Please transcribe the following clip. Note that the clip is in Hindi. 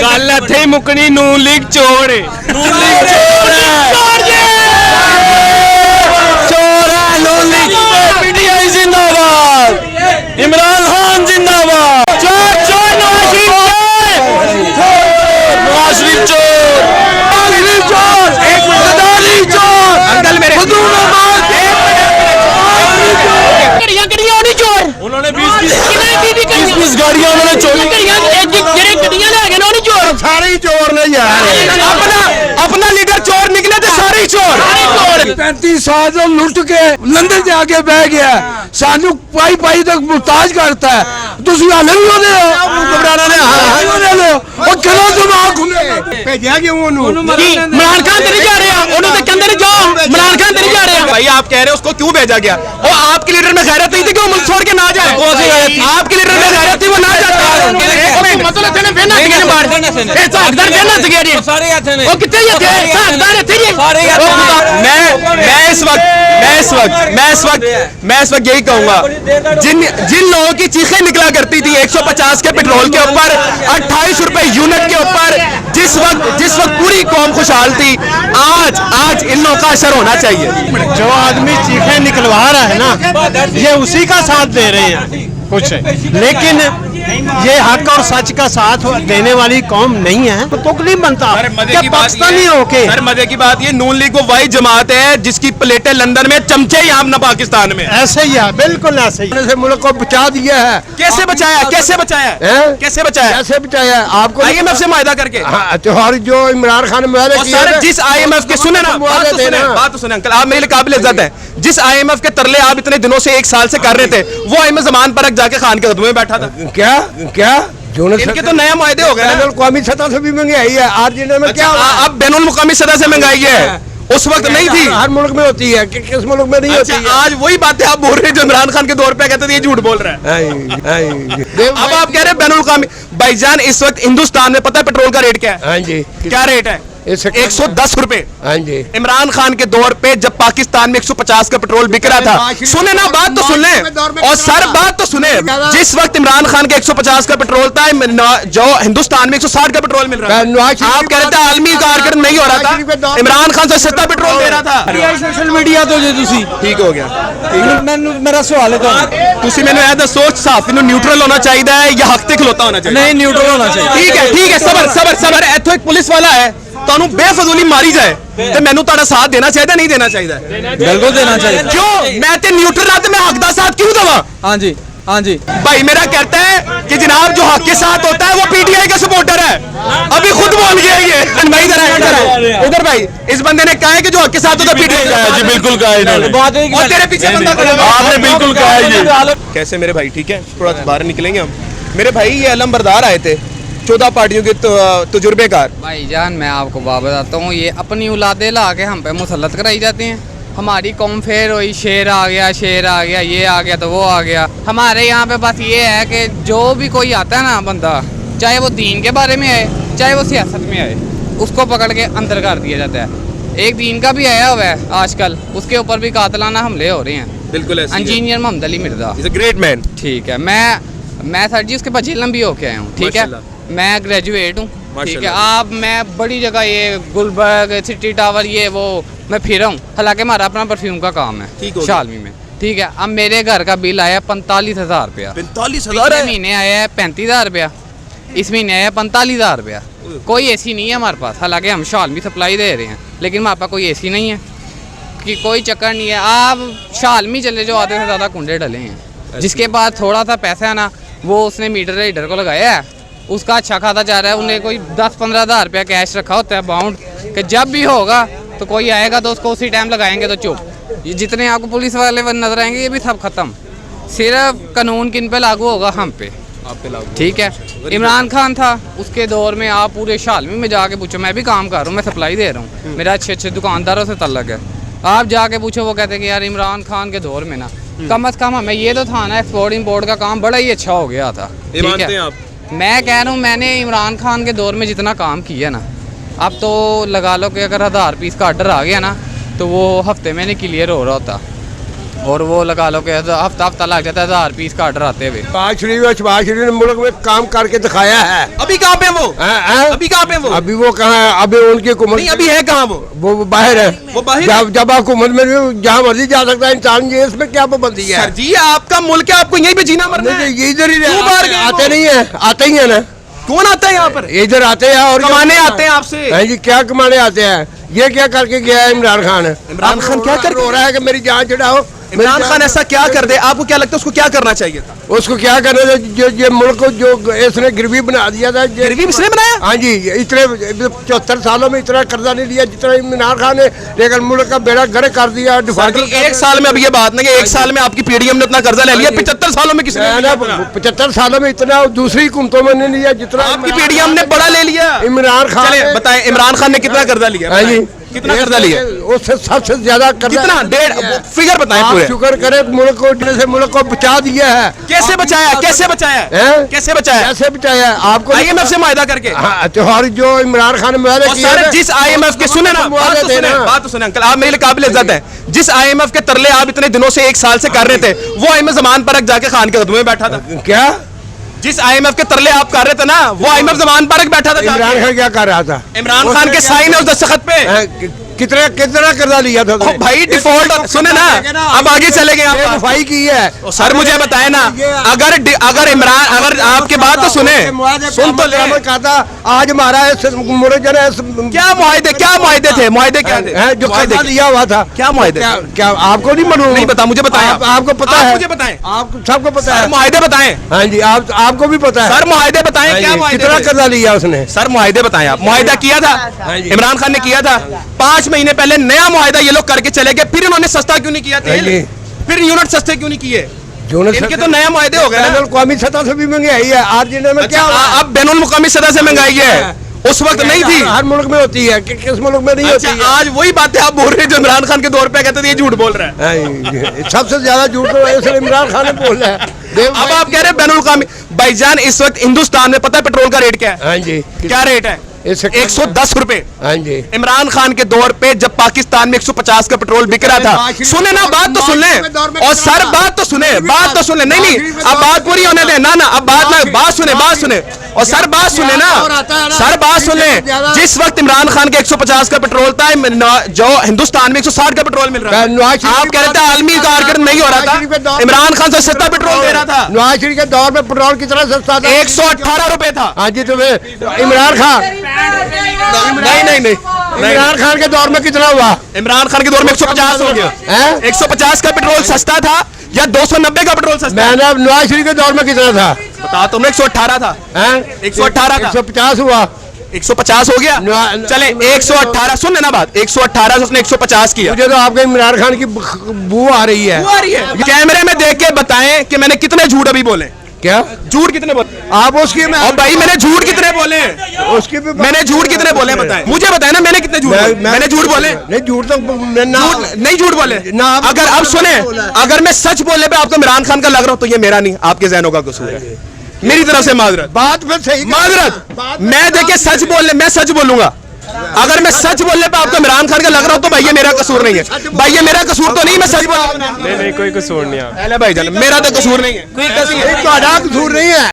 गल इत्थे ही मुकनी नून लीग चोर है। नून लीग चोर है। नून लीग पीटीआई जिंदाबाद, इमरान खान जिंदाबाद। चोर चोर नवाज शरीफ चोर, नवाज शरीफ चोर, गद्दारी चोर। अंकल मेरे उन्होंने 20 गाड़ियां उन्होंने चोरी, सारे चोर ने यार। अपना लीडर चोर निकले तो सारे चोर। 35 साल लुट के लंदन जाके बह गया, सानू पाई पाई तक मुहताज करता है। तुम हाले भी होने चलो दिमाग खुले भेजा क्यों इमरान खान नहीं जा रहे, उन्होंने कहते नहीं जाओ, इमरान खान नहीं जा रहे। भाई आप कह रहे हो उसको क्यों भेजा गया? और आपके लीडर में गैरत नहीं थी कि वो मुल्क छोड़ के ना जाए? आपके लीडर में गैरत थी, वो ना जाता। मैं इस वक्त यही कहूंगा, जिन लोगों की चीखें निकला करती थी 150 के पेट्रोल के ऊपर, 28 रुपए यूनिट के ऊपर, जिस वक्त पूरी कौम खुशहाल थी, आज इन लोगों का असर होना चाहिए। जो आदमी चीखें निकलवा रहा है ना, ये उसी का साथ दे रहे हैं कुछ, लेकिन ये हक और सच का साथ देने वाली कौम नहीं है तो तुक नहीं बनता। पाकिस्तानी होके सर मजे की बात ये नून लीग वो वही जमात है जिसकी प्लेटें लंदन में, चमचे यहाँ ना पाकिस्तान में। ऐसे ही है, बिल्कुल ऐसे ही। से मुल्क को बचा दिया है। कैसे बचाया? कैसे बचाया? कैसे बचाया? कैसे बचाया? आपको IMF से मुआहदा करके। और जो इमरान खान ने जिस IMF के सुने ना, बात तो सुने अंकल, आप मेरे लिए काबिल इज्जत है। जिस IMF के तरले आप इतने दिनों से 1 साल से कर रहे थे, वो IMF जमान पर जाके खान के कदम में बैठा था। क्या इनके तो नया मुआहदे हो गए। कौमी सतह से भी महंगाई है आज में। क्या अब बैनुल मुकामी सतह से महंगाई है, उस वक्त नहीं थी। हर मुल्क में होती है, किस मुल्क में नहीं होती है? आज वही बातें आप बोल रहे हैं जो इमरान खान के दौर पे कहते थे ये झूठ बोल रहा है। अब आप कह रहे हैं बैनुल मुकामी। भाईजान इस वक्त हिंदुस्तान में पता है पेट्रोल का रेट क्या है? हाँ जी, क्या रेट है? 110 रुपए। हाँ जी। इमरान खान के दौर पे जब पाकिस्तान में 150 का पेट्रोल बिक रहा था, सुने ना, बात तो सुन ले, और सर बात तो सुने, जिस वक्त इमरान खान के 150 का पेट्रोल था, जो हिंदुस्तान में 160 का पेट्रोल मिल रहा है। आप कह रहे थे आलमी कारगर नहीं हो रहा था, इमरान खान से सस्ता पेट्रोल दे रहा था। सोशल मीडिया तो जो तुसी ठीक हो गया। मेरा सवाल है, तुसी मैंने ऐसा सोच साफी न्यूट्रल होना चाहिए या हक ते खलोता होना चाहिए? नहीं, न्यूट्रल होना चाहिए। ठीक है, सबर इत्थों एक पुलिस वाला है, ਤੁਹਾਨੂੰ बेफजूली मारी जाए ਤੇ ਮੈਨੂੰ ਤੁਹਾਡਾ ਸਾਥ ਦੇਣਾ ਚਾਹੀਦਾ ਨਹੀਂ ਦੇਣਾ ਚਾਹੀਦਾ? बिल्कुल देना चाहिए। क्यों? मैं ते न्यूट्रल रहा तो मैं हक का साथ क्यों देवा? हाँ जी, हाँ जी। भाई मेरा कहता है कि जनाब जो हक के साथ होता है वो PTI का सपोर्टर है। अभी खुद बोल गया ये भाई, इधर भाई, इस बंदे ने कहा है कि जो हक के साथ होता है PTI का। जी बिल्कुल कहा इन्होंने, और तेरे पीछे बंदा खड़ा है। आपने बिल्कुल कहा ये। कैसे मेरे भाई? ठीक है, थोड़ा बाहर निकलेंगे हम। मेरे भाई ये अलम बरदार आए थे, 14 पार्टियों के तजुर्बेकार। भाईजान मैं आपको बात बताता हूँ, ये अपनी औलादे ला के हम पे मुसल्लत कराई जाती हैं। हमारी कौम फेर हुई, शेर आ गया, ये आ गया तो वो आ गया। हमारे यहाँ पे बस ये है कि जो भी कोई आता है ना बंदा, चाहे वो दीन के बारे में आए, चाहे वो सियासत में आए, उसको पकड़ के अंदर कर दिया जाता है। एक दीन का भी आया हुआ है आजकल, उसके ऊपर भी कातलाना हमले हो रहे हैं। बिल्कुल engineer Mohammad Ali Mirza, great man. ठीक है, मैं सर जी उसके बाद जेलम भी होके आया हूँ। ठीक है, मैं ग्रेजुएट हूँ। ठीक है, आप मैं बड़ी जगह ये गुलबर्ग, सिटी टावर, ये वो मैं फिरा हूँ। हालांकि हमारा अपना परफ्यूम का काम है शालमी में। ठीक है, अब मेरे घर का बिल आया 45,000 रुपया। 45,000 महीने आया है 35,000 रुपया, इस महीने आया 45,000 रुपया। कोई AC नहीं है हमारे पास, हालांकि हम शालमी सप्लाई दे रहे हैं, लेकिन हमारे पास कोई AC नहीं है कि कोई चक्कर नहीं है। आप शालमी चले जो आधे से ज़्यादा कुंडे डले हैं। जिसके पास थोड़ा सा पैसा है ना, वो उसने मीटर रीडर को लगाया है, उसका अच्छा खाता जा रहा है। उन्हें कोई 10-15,000 रुपया कैश रखा होता है बाउंड, कि जब भी होगा तो कोई आएगा तो उसको उसी टाइम लगाएंगे तो चुप। ये जितने आपको पुलिस वाले नजर आएंगे ये भी सब खत्म। सिर्फ कानून किन पे लागू होगा? हम पे, आप पे लागू। ठीक है, इमरान खान था उसके दौर में, आप पूरे शालमी में जाके पूछो, मैं भी काम कर रहा हूँ, मैं सप्लाई दे रहा हूँ, मेरा अच्छे दुकानदारों से तल्लक है। आप जाके पूछो, वो कहते हैं कि यार इमरान खान के दौर में ना कम अज कम हमें ये तो था ना, एक्सपोर्ट इम्पोर्ट का काम बड़ा ही अच्छा हो गया था। ठीक है, मैं कह रहा हूँ मैंने इमरान खान के दौर में जितना काम किया ना, अब तो लगा लो कि अगर 1000 पीस का ऑर्डर आ गया ना तो वो हफ्ते में नहीं क्लियर हो रहा होता। और वो लगा लो कि हफ्ता हफ्ता लग जाता है 1000 पीस का ऑर्डर आते हुए। शहबाज शरीफ ने मुल्क में काम करके दिखाया है। अभी कहाँ पे वो? अभी कहाँ पे वो? अभी वो कहाँ है? अभी उनकी हुकूमत नहीं, अभी है कहाँ वो बाहर है। वो बाहर है? जब हुकूमत में जहाँ मर्जी जा सकता है इंसान, ये इसमें क्या पाबंदी है? सर जी आपका मुल्क है, आपको यहीं पे जीना मरना है। ये इधर ही क्यों बाहर गए आते वो? नहीं है, आते ही है ना। कौन आता है यहाँ पर? इधर आते हैं और कमाने आते हैं आपसे। हाँ जी, क्या कमाने आते हैं? ये क्या करके गया है इमरान खान? इमरान खान क्या कर हो रहा है कि मेरी जान चढ़ाओ। इमरान खान ऐसा क्या कर दे? आपको क्या लगता है उसको क्या करना चाहिए था? उसको क्या करना था? जो ये मुल्क को जो इसने गिरवी बना दिया था। गिरवी इसने बनाया? हाँ जी, इतने 74 सालों में इतना कर्जा नहीं लिया जितना इमरान खान ने, लेकिन मुल्क का बेड़ा गर्क कर दिया। डिफॉल्टर एक साल में, अब ये बात नहीं, एक साल में आपकी पीडीएम ने इतना कर्जा ले लिया, 75 सालों में किसने लिया इतना? 75 सालों में इतना दूसरी हुकूमतों में नहीं लिया जितना आपकी पीडीएम ने बड़ा ले लिया। इमरान खान चले बताएं, इमरान खान ने कितना कर्जा लिया? हाँ जी, कितना कर्जा लिया? उससे सबसे ज्यादा कर्जा कितना? 1.5 फिगर बताएं पूरे। शुक्र करे मुल्क को से मुल्क को बचा दिया है। कैसे बचाया? कैसे बचाया? हैं? कैसे बचाया? कैसे बचाया आपको? आईएमएफ से मुआहदा करके। हाँ, तो और जो इमरान खान ने मुआहदा और किया सारे है, जिस आईएमएफ के, सुने ना, बात तो सुने, बात तो सुने अंकल, आप मेरे लिए काबिल इज्जत है। जिस आईएमएफ के तरले आप इतने दिनों से, एक साल से कर रहे थे, वो आईएमएफ जमान परक जाके खान के कदम में बैठा था। क्या जिस आईएमएफ के तरले आप कर रहे थे ना, वो आईएमएफ जमान परक बैठा था। इमरान खान क्या कर रहा था? इमरान खान के साइन है उस दस्तखत पे। कितना कितना कर्जा लिया था? ओ भाई डिफॉल्ट, सुने ना, अब आगे चले गए आप। दफाई की है। सर मुझे बताए ना, अगर इमरान, अगर आपके बात तो सुने, सुन तो ले। कहता आज हमारा क्या मुआहदे, क्या मुआहदे थे? मुआहदे क्या थे? जो कर्जा लिया हुआ था, क्या मुआहदे? क्या आपको नहीं मालूम? नहीं पता, मुझे बताएं। आपको पता है? मुझे बताएं, आपको सबको पता सर है। मुआहदे बताएं। हाँ जी, आपको भी पता है। सर मुआहदे बताएं, क्या मुआहदे कितना थे? कर्जा लिया उसने? सर मुआहदे बताएं आप। मुआहदा किया था, इमरान खान ने किया था। 5 महीने पहले नया मुआहदा ये लोग करके चले गए, फिर इन्होंने सस्ता क्यों नहीं किया तेल? फिर यूनिट सस्ते क्यों नहीं किए? इनके तो नया मुआहदे हो गए ना। कौमी सतह से भी महंगाई है अर्जेंटीना में। क्या अब बैनुल मुकामी सतह से महंगाई है, उस वक्त नहीं थी। हर मुल्क में होती है, किस मुल्क में नहीं होती है? आज वही बातें आप बोल रहे हैं जो इमरान खान के दौर पे कहते थे ये झूठ बोल रहा है। सबसे ज्यादा झूठ तो ऐसे इमरान खान ने बोल रहा है। अब आप कह रहे हैं बैनुल मुकामी। भाईजान इस वक्त हिंदुस्तान में पता है पेट्रोल का रेट क्या है? हाँ जी, क्या रेट है? 110 रुपए। हाँ जी, इमरान खान के दौर पे जब पाकिस्तान में 150 का पेट्रोल बिक रहा था, सुने ना, बात तो सुन ले। और सर बात तो सुने, बात तो सुने। नहीं अब बात पूरी होने दे ना, अब बात सुने। और सर बात सुने ना, सर बात सुन ले। जिस वक्त इमरान खान के 150 का पेट्रोल था, जो हिंदुस्तान में 160 का पेट्रोल मिल रहा था। आप कह रहे थे आलमी कारगर नहीं हो रहा था, इमरान खान से सस्ता पेट्रोल दे रहा था। नवाज शरीफ के दौर में पेट्रोल कितना सस्ता था? 118 रुपए था। हाँ जी, तो इमरान खान नहीं इमरान खान के दौर में कितना हुआ? इमरान खान के दौर में 150 हो गया। 150 का पेट्रोल सस्ता था या 290 का पेट्रोल सस्ता? मैंने नवाज शरीफ के दौर में कितना था? बता तुमने 118 था। 118 था। 150 हुआ। 150 हो गया। चले 118, सुन लेना बात, 118 से उसने 150 किया। मुझे तो आपके इमरान खान की बू आ रही है। कैमरे में देख के बताएं कि मैंने कितने झूठ अभी बोले। क्या झूठ कितने बोले आप उसकी? और भाई मैंने झूठ कितने बोले? उसकी भी मैंने झूठ कितने बोले बताएं, मुझे बताएं ना, मैंने कितने झूठ बोले? मैंने झूठ बोले? नहीं, झूठ तो नहीं झूठ बोले ना। अगर अब सुने, अगर मैं सच बोलने पे आपको इमरान खान का लग रहा हो तो ये मेरा नहीं, आपके जहनों का कसूर है। मेरी तरफ से माजरत। बात फिर सही माजरत। मैं देखिए सच बोलने, मैं सच बोलूंगा। अगर मैं सच बोलने पे आपको इमरान खान का लग रहा हो तो भाई ये मेरा कसूर नहीं है। भाई ये मेरा कसूर तो नहीं, मैं सच बोल। नहीं कोई कसूर नहीं है भाई जान मेरा तो कसूर नहीं है। कसूर नहीं है।